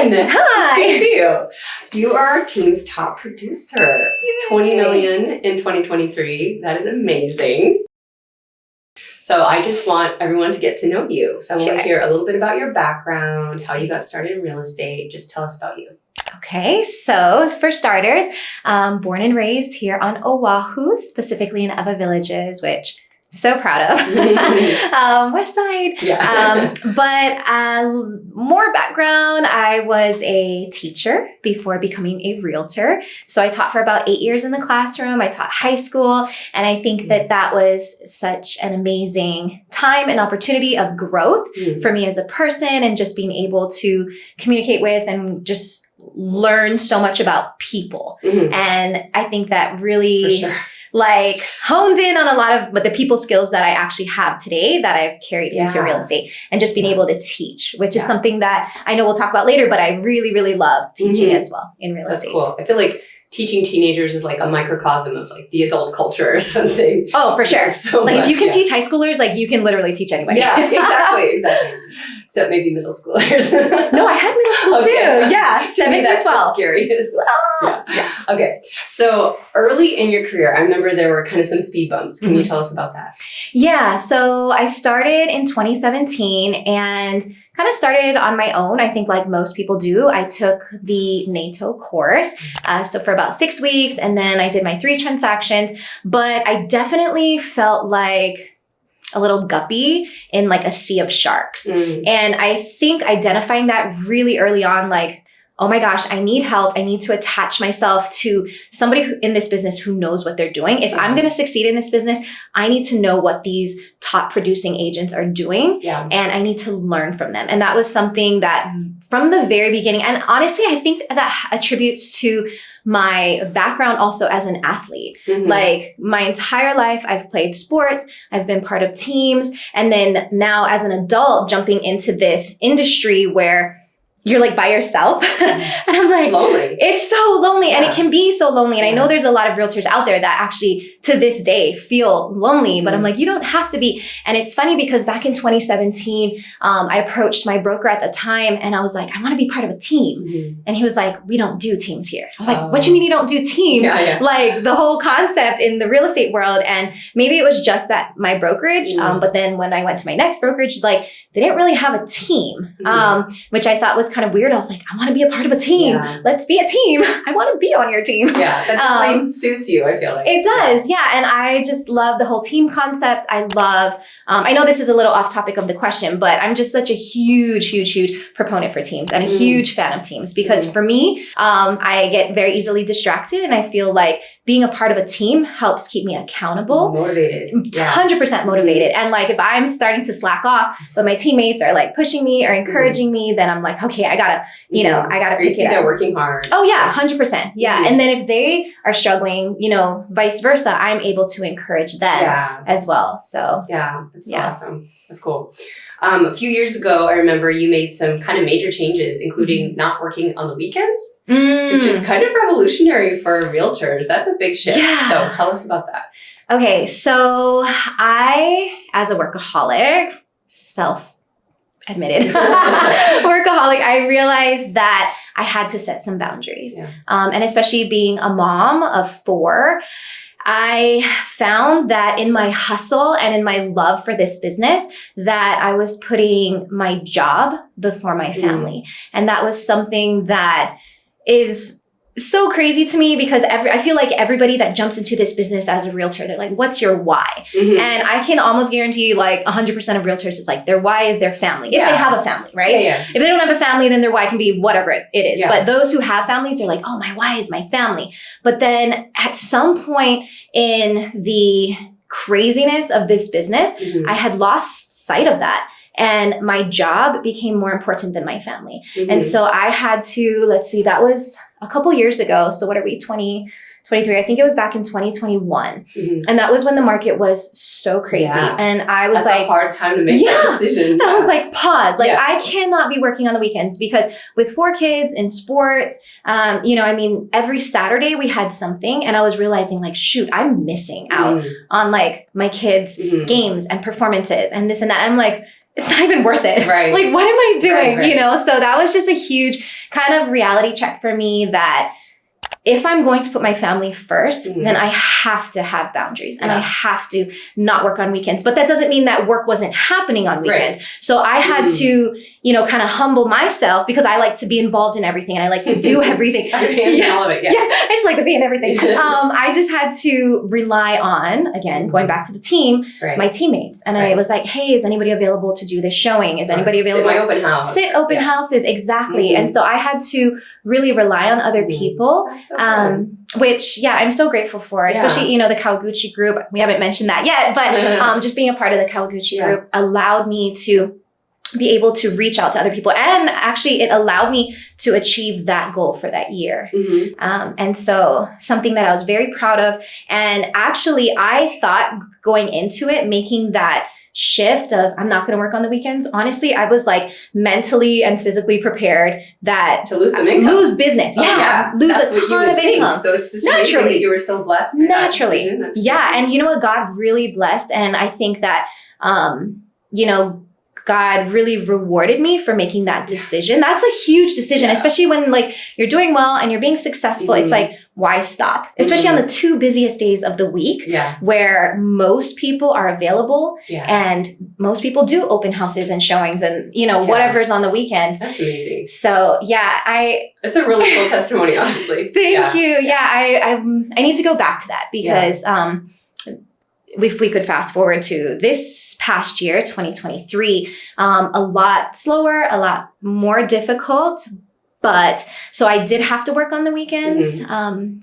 Hi. It's good to see you. You are our team's top producer. Yay. 20 million in 2023. That is amazing. So I just want everyone to get to know you. So I want to hear a little bit about your background, how you got started in real estate. Just tell us about you. Okay, so for starters, born and raised here on Oahu, specifically in Ewa Villages, which so proud of. West Side. Yeah. But more background, I was a teacher before becoming a realtor. So I taught for about 8 years in the classroom. I taught high school. And I think that was such an amazing time and opportunity of growth for me as a person, and just being able to communicate with and just learn so much about people. And I think that really... For sure. like honed in on a lot of the people skills that I actually have today that I've carried into real estate, and just being able to teach, which is something that I know we'll talk about later, but I really, really love teaching as well in real estate. That's cool. I feel like teaching teenagers is like a microcosm of like the adult culture or something. Oh, for sure. So like much, if you can teach high schoolers, like you can literally teach anybody. Yeah, exactly. So maybe middle schoolers. No, I had middle school too. Yeah, 7 through 12. The scariest. Yeah. Okay. So early in your career, I remember there were kind of some speed bumps. Can you tell us about that? Yeah. So I started in 2017 and kind of started on my own. I think like most people do. I took the NATO course. So for about 6 weeks, and then I did my 3 transactions, but I definitely felt like a little guppy in like a sea of sharks. And I think identifying that really early on, like, oh my gosh, I need help. I need to attach myself to somebody in this business who knows what they're doing. If I'm going to succeed in this business, I need to know what these top producing agents are doing. And I need to learn from them. And that was something that from the very beginning, and honestly, I think that attributes to my background also as an athlete. Like my entire life, I've played sports, I've been part of teams. And then now as an adult, jumping into this industry where you're like by yourself. And I'm like, it's lonely. It's so lonely. And it can be so lonely. And I know there's a lot of realtors out there that actually to this day feel lonely, but I'm like, you don't have to be. And it's funny because back in 2017, I approached my broker at the time and I was like, I want to be part of a team. And he was like, we don't do teams here. I was like, what do you mean you don't do teams? Like the whole concept in the real estate world. And maybe it was just that my brokerage. But then when I went to my next brokerage, like they didn't really have a team, which I thought was kind of weird. I was like, I want to be a part of a team. Let's be a team. I want to be on your team. Yeah, that definitely suits you, I feel like. It does, yeah. And I just love the whole team concept. I love, I know this is a little off topic of the question, but I'm just such a huge proponent for teams and a huge fan of teams because for me, I get very easily distracted and I feel like being a part of a team helps keep me accountable. Motivated. 100% motivated. And like if I'm starting to slack off, but my teammates are like pushing me or encouraging me, then I'm like, okay, I gotta, I gotta pick it up. You see they're working hard. Oh yeah, 100%. Yeah. And then if they are struggling, vice versa, I'm able to encourage them as well. So yeah, that's awesome. That's cool. A few years ago, I remember you made some kind of major changes, including not working on the weekends, which is kind of revolutionary for realtors. That's a big shift. So tell us about that. Okay. So I, as a workaholic, self-admitted workaholic, I realized that I had to set some boundaries. And especially being a mom of 4, I found that in my hustle and in my love for this business that I was putting my job before my family. And that was something that is so crazy to me because I feel like everybody that jumps into this business as a realtor, they're like, what's your why? And I can almost guarantee like 100% of realtors is like their why is their family. If they have a family, right? If they don't have a family, then their why can be whatever it is. But those who have families, they're like, oh, my why is my family. But then at some point in the craziness of this business, I had lost sight of that. And my job became more important than my family. And so I had to, that was a couple years ago. So what are we, 2023? I think it was back in 2021. And that was when the market was so crazy. And I was That's a hard time to make that decision. And I was like, pause. I cannot be working on the weekends because with 4 kids in sports, every Saturday we had something and I was realizing like, shoot, I'm missing out on like my kids' games and performances and this and that. I'm like, it's not even worth it. Right. Like, what am I doing? Right. You know, so that was just a huge kind of reality check for me that if I'm going to put my family first, then I have to have boundaries and I have to not work on weekends. But that doesn't mean that work wasn't happening on weekends. Right. So I had to, you know, kind of humble myself because I like to be involved in everything and I like to do everything. All of it. Yeah. I just like to be in everything. I just had to rely on, again, going back to the team, my teammates. And I was like, hey, is anybody available to do this showing? Is anybody available? Sit my open house. Sit open houses. Exactly. And so I had to really rely on other people. Which, I'm so grateful for, especially, you know, the Kawaguchi group. We haven't mentioned that yet, but just being a part of the Kawaguchi group allowed me to be able to reach out to other people. And actually, it allowed me to achieve that goal for that year. And so something that I was very proud of. And actually, I thought going into it, making that shift of I'm not going to work on the weekends. Honestly, I was like mentally and physically prepared that to lose some income, lose business, lose a ton of income. So it's just naturally that you were still blessed. Naturally, and you know what, God really blessed, and I think that you know, God really rewarded me for making that decision. That's a huge decision, especially when like you're doing well and you're being successful. It's like, why stop? Especially on the 2 busiest days of the week where most people are available and most people do open houses and showings and, you know, whatever's on the weekends. That's amazing. So it's a really cool testimony, honestly. Thank you. I need to go back to that because, if we could fast forward to this past year, 2023, a lot slower, a lot more difficult. But so I did have to work on the weekends.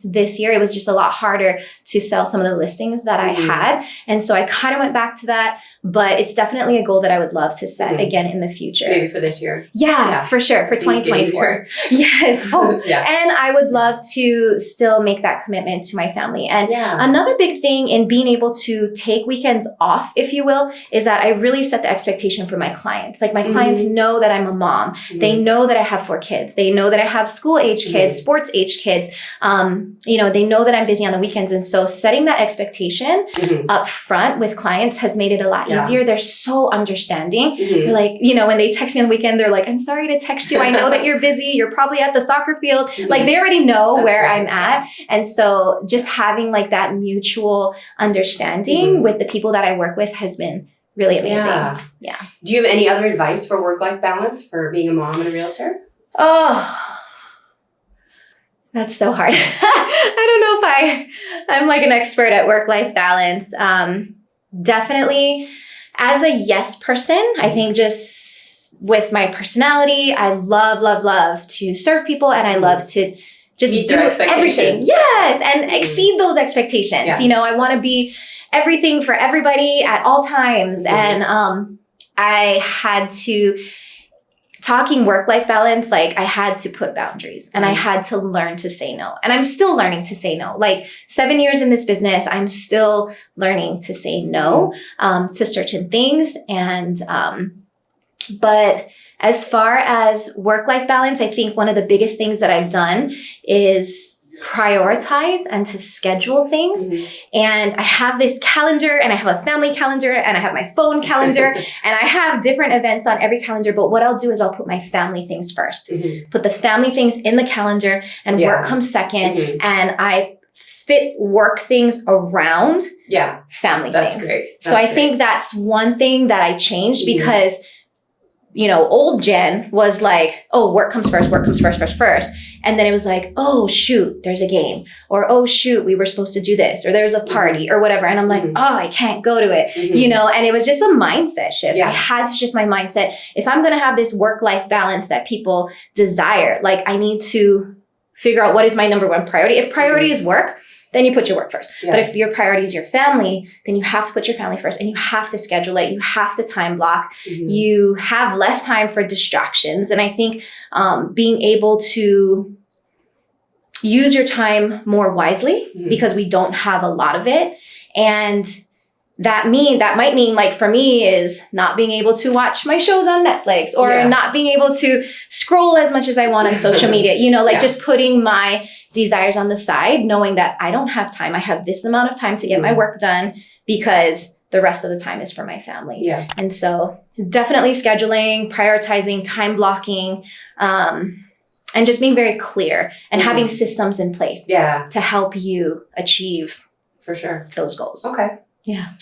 This year, it was just a lot harder to sell some of the listings that I had. And so I kind of went back to that. But it's definitely a goal that I would love to set again in the future. Maybe for this year. Yeah, for sure. For 2024. Yes. And I would love to still make that commitment to my family. And another big thing in being able to take weekends off, if you will, is that I really set the expectation for my clients. Like my clients know that I'm a mom. They know that I have 4 kids. They know that I have school-age kids, sports-age kids. You know, they know that I'm busy on the weekends. And so setting that expectation up front with clients has made it a lot easier. They're so understanding. They're like, you know, when they text me on the weekend, they're like, I'm sorry to text you. I know that you're busy. You're probably at the soccer field. Like they already know where I'm at. And so just having like that mutual understanding with the people that I work with has been really amazing. Yeah. Do you have any other advice for work-life balance for being a mom and a realtor? Oh, that's so hard. I don't know if I'm like an expert at work-life balance. Definitely as a yes person, I think just with my personality, I love to serve people and I love to just meet do everything. Yes. And exceed those expectations. You know, I want to be everything for everybody at all times. And I had to, talking work-life balance, like I had to put boundaries and I had to learn to say no. And I'm still learning to say no. Like 7 years in this business, I'm still learning to say no to certain things. And, but as far as work-life balance, I think one of the biggest things that I've done is prioritize and to schedule things. And I have this calendar and I have a family calendar and I have my phone calendar and I have different events on every calendar. But what I'll do is I'll put my family things first, put the family things in the calendar and work comes second. And I fit work things around family things. That's great. So I think that's one thing that I changed because you know, old Jen was like, oh, work comes first. And then it was like, oh, shoot, there's a game. Or, oh, shoot, we were supposed to do this. Or there's a party or whatever. And I'm like, oh, I can't go to it. You know, and it was just a mindset shift. I had to shift my mindset. If I'm going to have this work-life balance that people desire, like I need to figure out what is my number one priority. If priority is work, then you put your work first. But if your priority is your family, then you have to put your family first and you have to schedule it. You have to time block. You have less time for distractions. And I think being able to use your time more wisely because we don't have a lot of it. And that might mean like for me is not being able to watch my shows on Netflix or not being able to scroll as much as I want on social media, you know, like just putting my desires on the side, knowing that I don't have time. I have this amount of time to get my work done because the rest of the time is for my family. Yeah. And so definitely scheduling, prioritizing, time blocking, and just being very clear and having systems in place to help you achieve for sure those goals. Okay. Yeah.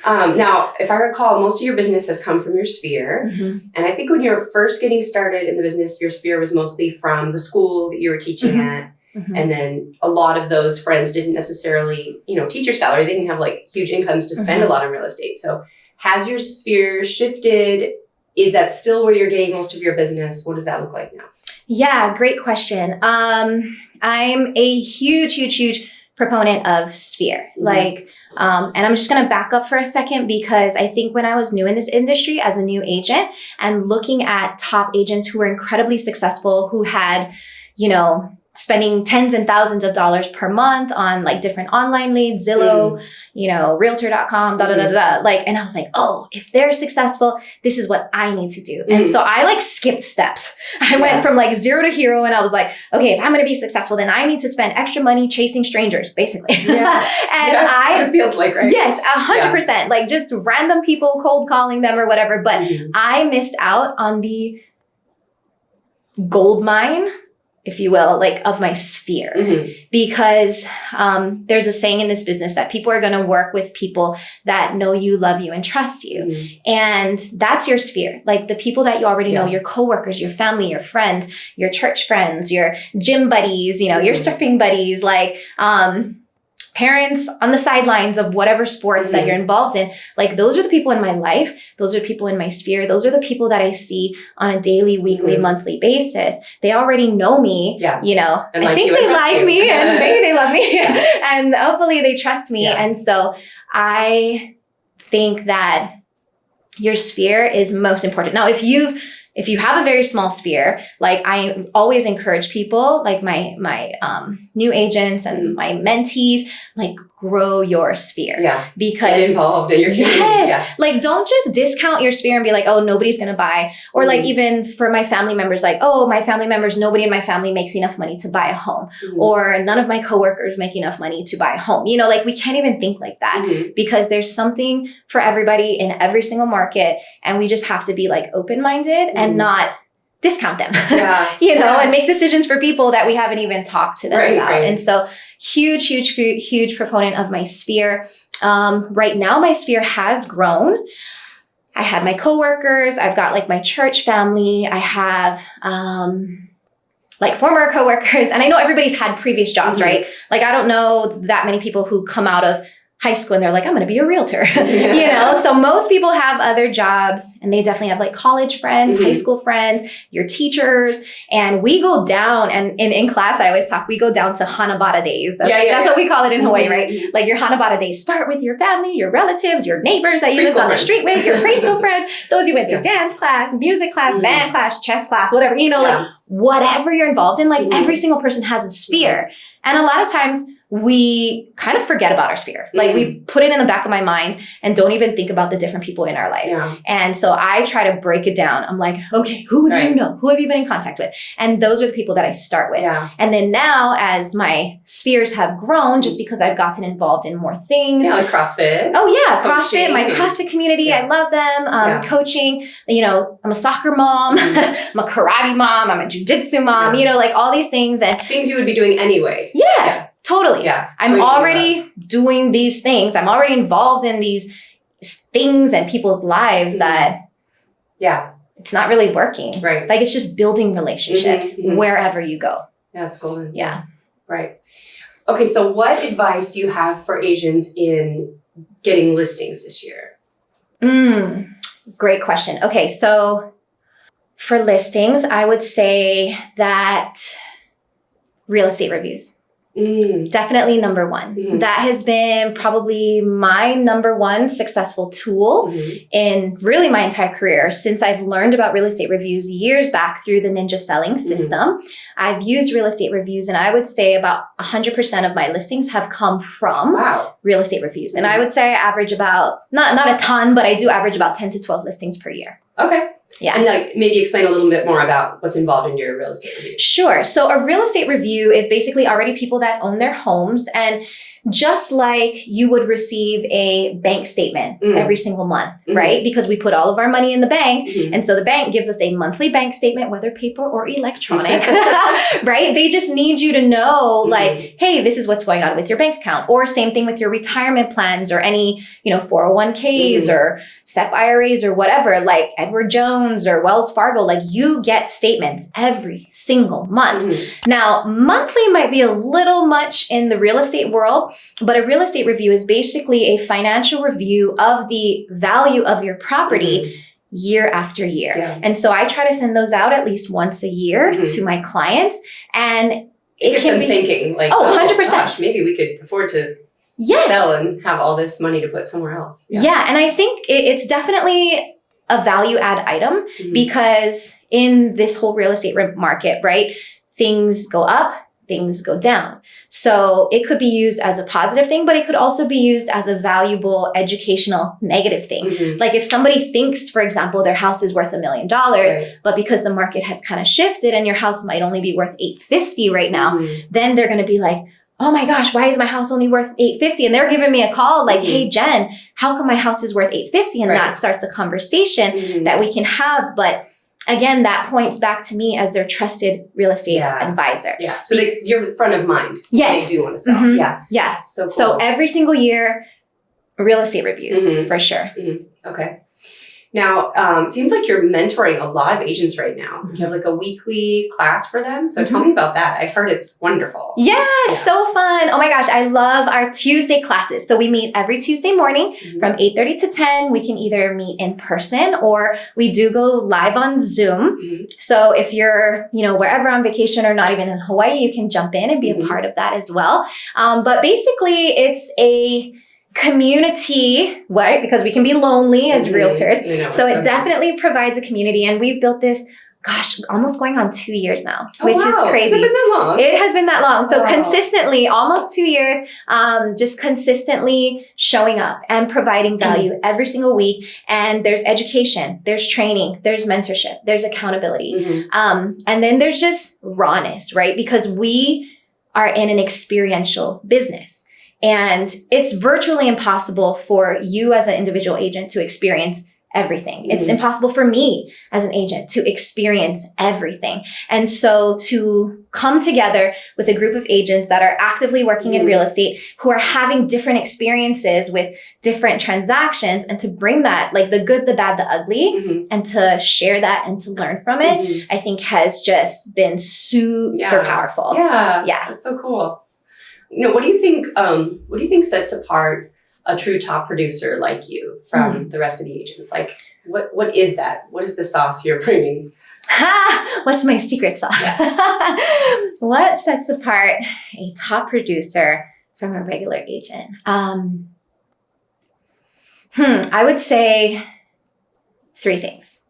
Now, if I recall, most of your business has come from your sphere. Mm-hmm. And I think when you were first getting started in the business, your sphere was mostly from the school that you were teaching at. Mm-hmm. And then a lot of ththose friends didn't necessarily, teach your salary. They didn't have like huge incomes to spend a lot on real estate. So has your sphere shifted? Is that still where you're getting most of your business? What does that look like now? Yeah, great question. I'm a huge proponent of sphere. And I'm just going to back up for a second, because I think when I was new in this industry as a new agent and looking at top agents who were incredibly successful, who had, spending tens and thousands of dollars per month on like different online leads, Zillow, Realtor.com, and I was like, oh, if they're successful, this is what I need to do. And so I like skipped steps. I went from like 0 to hero, and I was like, okay, if I'm going to be successful, then I need to spend extra money chasing strangers, basically. Yeah. That's what it feels like, right? Yes, 100%. Like just random people, cold calling them or whatever. But I missed out on the gold mine, if you will, like of my sphere, because there's a saying in this business that people are going to work with people that know you, love you, and trust you. And that's your sphere. Like the people that you already know, your coworkers, your family, your friends, your church friends, your gym buddies, your surfing buddies, like, parents on the sidelines of whatever sports that you're involved in. Like those are the people in my life. Those are people in my sphere. Those are the people that I see on a daily, weekly, monthly basis. They already know me, and I think they like me and maybe they love me and hopefully they trust me. And so I think that your sphere is most important. Now, if you have a very small sphere, like I always encourage people, like my new agents and my mentees, like grow your sphere. Yeah. Because get involved in your community. Yes. Like don't just discount your sphere and be like, oh, nobody's going to buy. Or like even for my family members, like, oh, my family members, nobody in my family makes enough money to buy a home. Or none of my coworkers make enough money to buy a home. Like we can't even think like that because there's something for everybody in every single market. And we just have to be like open-minded and not discount them, and make decisions for people that we haven't even talked to them about. Right. And so huge proponent of my sphere. Right now, my sphere has grown. I had my coworkers. I've got like my church family. I have, like former coworkers, and I know everybody's had previous jobs, right? Like, I don't know that many people who come out of high school and they're like, I'm going to be a realtor, So most people have other jobs, and they definitely have like college friends, high school friends, your teachers. And we go down, and in class, I always talk, we go down to Hanabata days. That's what we call it in Hawaii, right? Like your Hanabata days start with your family, your relatives, your neighbors that you live on the street with, your preschool friends, those you went to dance class, music class, band class, chess class, whatever, like whatever you're involved in, like every single person has a sphere. And a lot of times we kind of forget about our sphere. Like we put it in the back of my mind and don't even think about the different people in our life. Yeah. And so I try to break it down. I'm like, okay, who do you know? Who have you been in contact with? And those are the people that I start with. Yeah. And then now as my spheres have grown, just because I've gotten involved in more things. Yeah, like CrossFit. Oh yeah, CrossFit, my CrossFit community. Yeah. I love them. Coaching, I'm a soccer mom. I'm a karate mom. I'm a jujitsu mom, like all these things. And things you would be doing anyway. Yeah. Totally. Yeah. I'm already doing these things. I'm already involved in these things and people's lives that it's not really working. Right. Like it's just building relationships wherever you go. That's cool. Yeah. Right. Okay. So what advice do you have for agents in getting listings this year? Great question. Okay. So for listings, I would say that real estate reviews. Definitely number one. That has been probably my number one successful tool in really my entire career. Since I've learned about real estate reviews years back through the Ninja Selling system, I've used real estate reviews, and I would say about 100% of my listings have come from real estate reviews. And I would say I average about, not a ton, but I do average about 10 to 12 listings per year. Okay. Yeah. And like maybe explain a little bit more about what's involved in your real estate review. Sure. So a real estate review is basically already people that own their homes, and just like you would receive a bank statement every single month, right? Because we put all of our money in the bank. And so the bank gives us a monthly bank statement, whether paper or electronic, right? They just need you to know like, hey, this is what's going on with your bank account. Or same thing with your retirement plans or any, 401ks or SEP IRAs or whatever, like Edward Jones or Wells Fargo, like you get statements every single month. Now, monthly might be a little much in the real estate world, but a real estate review is basically a financial review of the value of your property year after year. Yeah. And so I try to send those out at least once a year to my clients. And it gets can them be thinking like, 100%. Gosh, maybe we could afford to sell and have all this money to put somewhere else. Yeah. And I think it's definitely a value add item because in this whole real estate market, right, things go up, things go down. So it could be used as a positive thing, but it could also be used as a valuable educational negative thing. Like if somebody thinks, for example, their house is worth $1 million, but because the market has kind of shifted and your house might only be worth $850 right now, then they're going to be like, oh my gosh, why is my house only worth $850? And they're giving me a call like, hey, Jen, how come my house is worth $850? And that starts a conversation that we can have. But again, that points back to me as their trusted real estate advisor. Yeah. So you're front of mind. Yes. They do want to sell. Yeah. Yeah. So cool. So every single year, real estate reviews for sure. Okay. Now, it seems like you're mentoring a lot of agents right now. You have like a weekly class for them. So tell me about that. I've heard it's wonderful. Yeah, so fun. Oh my gosh, I love our Tuesday classes. So we meet every Tuesday morning from 8:30 to 10. We can either meet in person or we do go live on Zoom. So if you're, wherever on vacation or not even in Hawaii, you can jump in and be a part of that as well. But basically, it's a community, right? Because we can be lonely as realtors. So it definitely provides a community. And we've built this, almost going on 2 years now, which is crazy. Has it been that long? It has been that long. So consistently, almost 2 years, just consistently showing up and providing value every single week. And there's education, there's training, there's mentorship, there's accountability. And then there's just rawness, right? Because we are in an experiential business. And it's virtually impossible for you as an individual agent to experience everything. It's impossible for me as an agent to experience everything. And so to come together with a group of agents that are actively working in real estate, who are having different experiences with different transactions, and to bring that, like the good, the bad, the ugly, and to share that and to learn from it, I think has just been super powerful. Yeah. That's so cool. What do you think? What do you think sets apart a true top producer like you from the rest of the agents? Like, what is that? What is the sauce you're bringing? What's my secret sauce? Yes. What sets apart a top producer from a regular agent? I would say 3 things.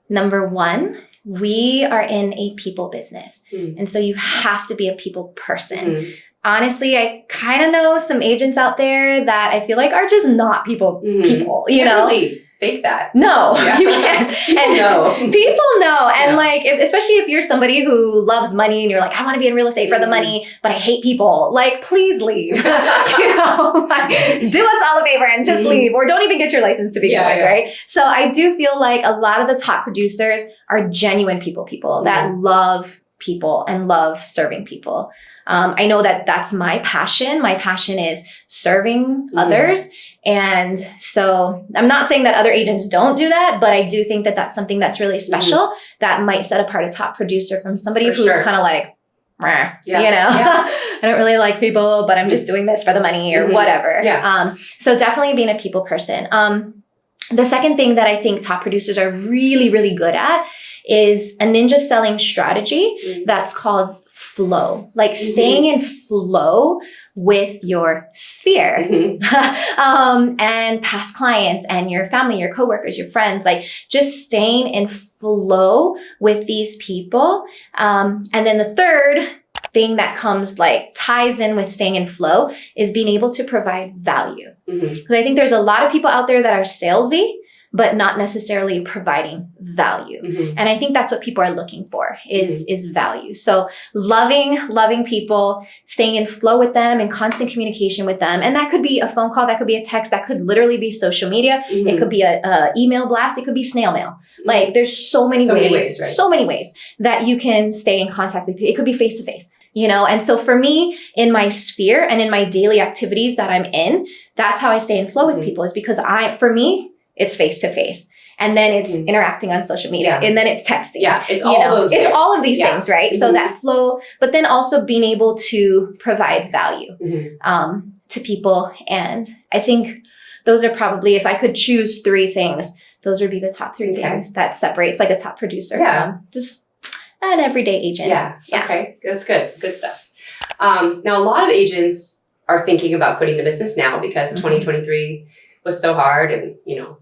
Number 1, we are in a people business. And so you have to be a people person. Honestly, I kind of know some agents out there that I feel like are just not people, you know? Really fake that. No, you can't. People know. People know. And especially if you're somebody who loves money and you're like, I want to be in real estate for the money, but I hate people. Like, please leave. Do us all a favor and just leave, or don't even get your license to begin with, right? So I do feel like a lot of the top producers are genuine people that love people and love serving people. I know that that's my passion. My passion is serving others. And so I'm not saying that other agents don't do that, but I do think that that's something that's really special that might set apart a top producer from somebody who's kind of like, I don't really like people, but I'm just doing this for the money or whatever. So definitely being a people person. The second thing that I think top producers are really, really good at is a ninja selling strategy that's called flow, like staying in flow with your sphere and past clients and your family, your coworkers, your friends, like just staying in flow with these people. And then the third thing that comes ties in with staying in flow is being able to provide value. Because I think there's a lot of people out there that are salesy, but not necessarily providing value. Mm-hmm. And I think that's what people are looking for is value. So loving people, staying in flow with them, in constant communication with them. And that could be a phone call, that could be a text, that could literally be social media. Mm-hmm. It could be a email blast. It could be snail mail. Like there's so many ways, right? So many ways that you can stay in contact with people. It could be face to face, you know? And so for me, in my sphere and in my daily activities that I'm in, that's how I stay in flow with people, is because for me, it's face to face. And then it's interacting on social media. And then it's texting. Yeah, it's all those things. It's all of these things, right? Mm-hmm. So that flow, but then also being able to provide value to people. And I think those are probably, if I could choose 3 things, those would be the top 3 things that separates like a top producer from just an everyday agent. Yeah. Okay. That's good. Good stuff. Now, a lot of agents are thinking about quitting the business now because 2023 was so hard, and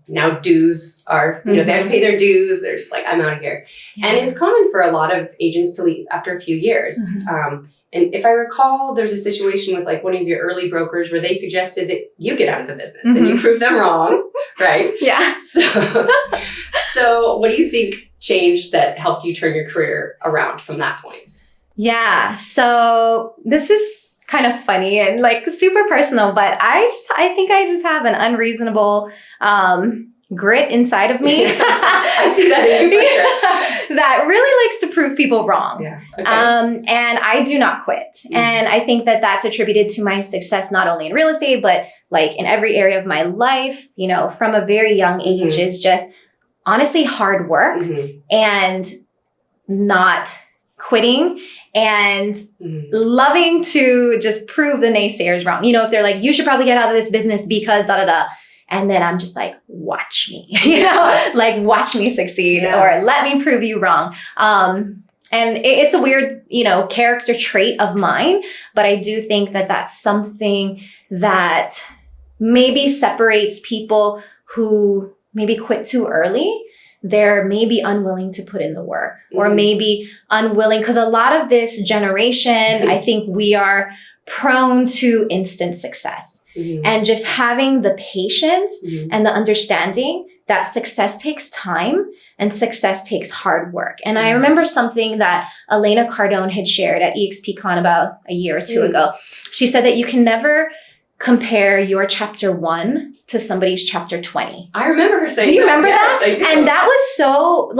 now dues are they have to pay their dues. They're just like, I'm out of here. And it's common for a lot of agents to leave after a few years. And if I recall, there's a situation with like one of your early brokers where they suggested that you get out of the business and you proved them wrong, right? Yeah. So what do you think changed that helped you turn your career around from that point? Yeah. So this is kind of funny and like super personal, but I think I just have an unreasonable grit inside of me. I see that in you for sure. That really likes to prove people wrong. Yeah. Okay. And I do not quit. And I think that that's attributed to my success, not only in real estate, but like in every area of my life, from a very young age, is just honestly hard work and not quitting and loving to just prove the naysayers wrong. If they're like, you should probably get out of this business because da da da. And then I'm just like, watch me, like watch me succeed or let me prove you wrong. And it's a weird, character trait of mine, but I do think that that's something that maybe separates people who maybe quit too early. They're maybe unwilling to put in the work or maybe unwilling, because a lot of this generation, I think we are prone to instant success and just having the patience and the understanding that success takes time and success takes hard work. And I remember something that Elena Cardone had shared at EXPCon about a year or 2 ago. She said that you can never compare your chapter 1 to somebody's chapter 20. I remember her saying that. Do you remember that? Yes, I do. And that was so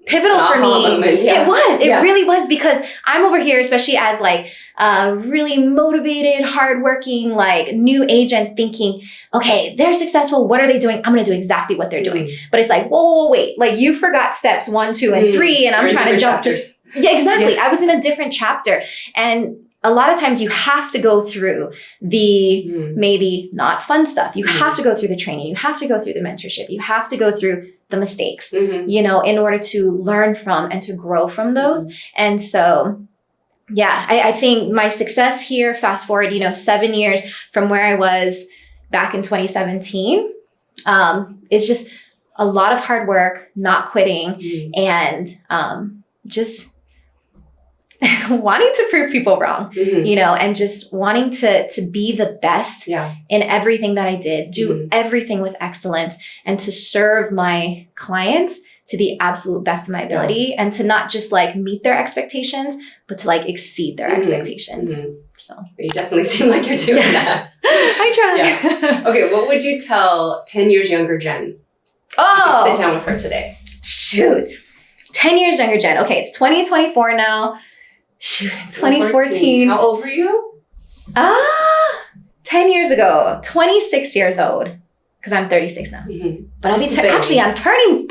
pivotal for me. Moment, It was. It really was, because I'm over here, especially as like a really motivated, hardworking, like new agent, thinking, okay, they're successful. What are they doing? I'm going to do exactly what they're doing. But it's like, whoa, wait, like you forgot steps 1, 2, and 3, and I'm trying to jump chapters. Exactly. I was in a different chapter. And a lot of times you have to go through the maybe not fun stuff. You have to go through the training. You have to go through the mentorship. You have to go through the mistakes, in order to learn from and to grow from those. And so, I think my success here, fast forward, 7 years from where I was back in 2017, is just a lot of hard work, not quitting, and just wanting to prove people wrong, and just wanting to be the best in everything that I did, do everything with excellence, and to serve my clients to the absolute best of my ability, and to not just like meet their expectations, but to like exceed their expectations. So you definitely seem like you're doing that. I try. Okay, what would you tell 10 years younger Jen? Oh, sit down with her today. Shoot. 10 years younger Jen. Okay, it's 2024 now. Shoot, 2014. How old were you? 10 years ago, 26 years old, because I'm 36 now. But I'll be actually, I'm turning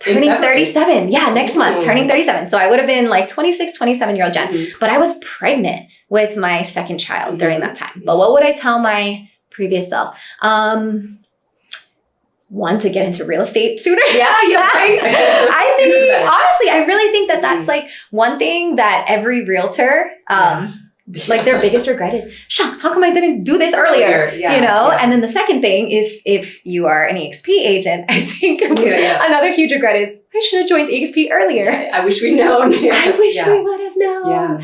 37. Yeah, next month, turning 37. So I would have been like 26, 27-year-old Jen. But I was pregnant with my second child during that time. But what would I tell my previous self? One, to get into real estate sooner. Yeah, right. I think, honestly, I really think that that's like one thing that every realtor, like their biggest regret is, shucks, how come I didn't do this earlier? And then the second thing, if you are an EXP agent, I think another huge regret is, I should have joined EXP earlier. I wish we'd known. I wish we would have known.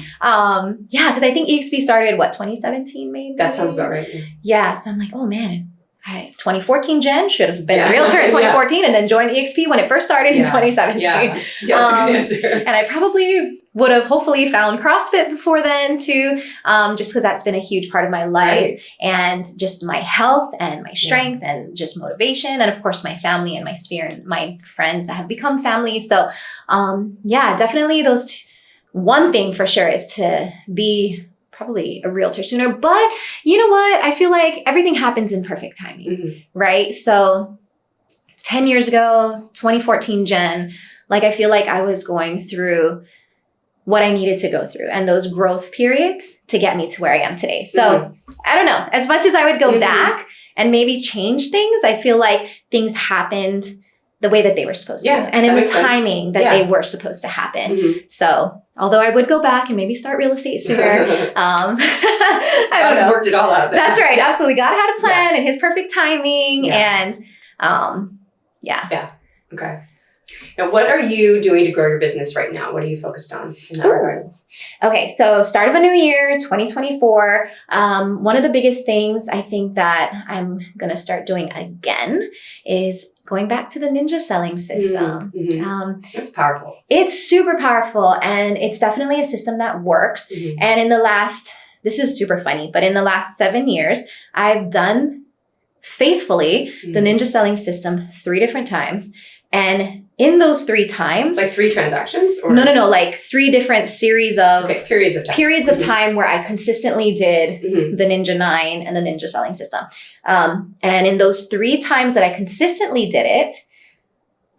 Because I think EXP started, 2017 maybe? That sounds about right. Yeah, so I'm like, oh man, 2014 Jen, should have been a realtor in 2014 and then joined EXP when it first started in 2017. Yeah, that's a good answer. And I probably would have hopefully found CrossFit before then too, just because that's been a huge part of my life and just my health and my strength and just motivation. And of course, my family and my sphere and my friends that have become family. So definitely one thing for sure is to be probably a realtor sooner. But you know what? I feel like everything happens in perfect timing, right? So 10 years ago, 2014 Jen, like I feel like I was going through what I needed to go through and those growth periods to get me to where I am today. So I don't know, as much as I would go back and maybe change things, I feel like things happened the way that they were supposed to and in the timing that they were supposed to happen. So although I would go back and maybe start real estate sooner, I just worked it all out there. That's right. Absolutely. God had a plan and his perfect timing and Okay. Now, what are you doing to grow your business right now? What are you focused on in that regard? Okay, so start of a new year, 2024. One of the biggest things I think that I'm going to start doing again is going back to the ninja selling system. That's powerful. It's super powerful and it's definitely a system that works. And this is super funny, but in the last 7 years, I've done faithfully the ninja selling system 3 different times. And in those 3 times... Like 3 transactions? Or? No. Like 3 different series of... periods of time. Periods of time where I consistently did the Ninja 9 and the Ninja selling system. And in those 3 times that I consistently did it,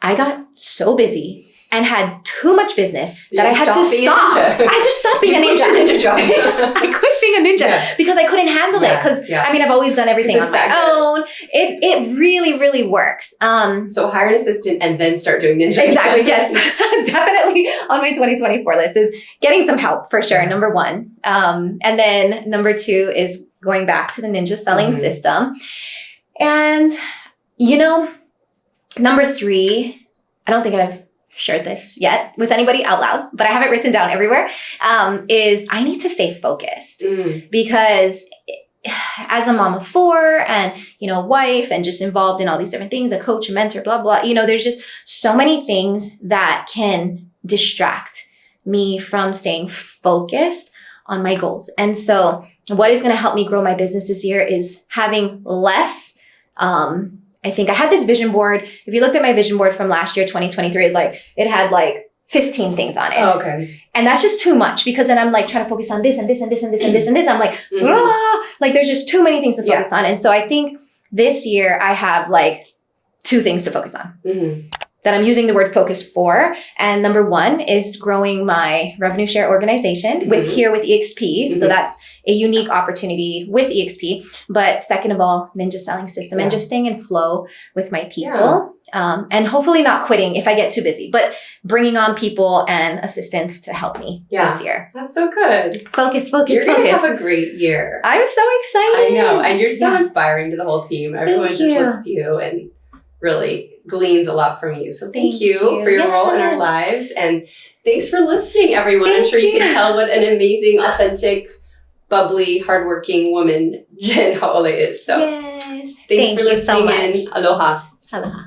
I got so busy and had too much business that I had to stop. I had to stop being a ninja. Ninja job. I quit being a ninja because I couldn't handle it. Because I mean, I've always done everything on my own. It really, really works. So hire an assistant and then start doing ninja. Exactly. Yes, definitely on my 2024 list is getting some help for sure. Number 1, and then number 2 is going back to the ninja selling system, and number 3. I don't think I've shared this yet with anybody out loud, but I have it written down everywhere, is I need to stay focused because as a mom of 4 and, wife and just involved in all these different things, a coach, a mentor, blah, blah, there's just so many things that can distract me from staying focused on my goals. And so what is going to help me grow my business this year is having less, I think I had this vision board. If you looked at my vision board from last year, 2023, it had 15 things on it. Oh, okay. And that's just too much because then I'm trying to focus on this and this and this and this and this and this. I'm there's just too many things to focus on. And so I think this year I have 2 things to focus on that I'm using the word focus for. And number 1 is growing my revenue share organization with EXP. So that's a unique opportunity with EXP. But second of all, ninja selling system and just staying in flow with my people. And hopefully not quitting if I get too busy, but bringing on people and assistants to help me this year. That's so good. Focus. You're going to have a great year. I'm so excited. I know. And you're so inspiring to the whole team. Everyone just looks to you and really gleans a lot from you. So thank you for your role in our lives. And thanks for listening, everyone. I'm sure you can tell what an amazing, authentic, bubbly, hardworking woman Jen Haole is. So thanks for listening in. Aloha. Aloha.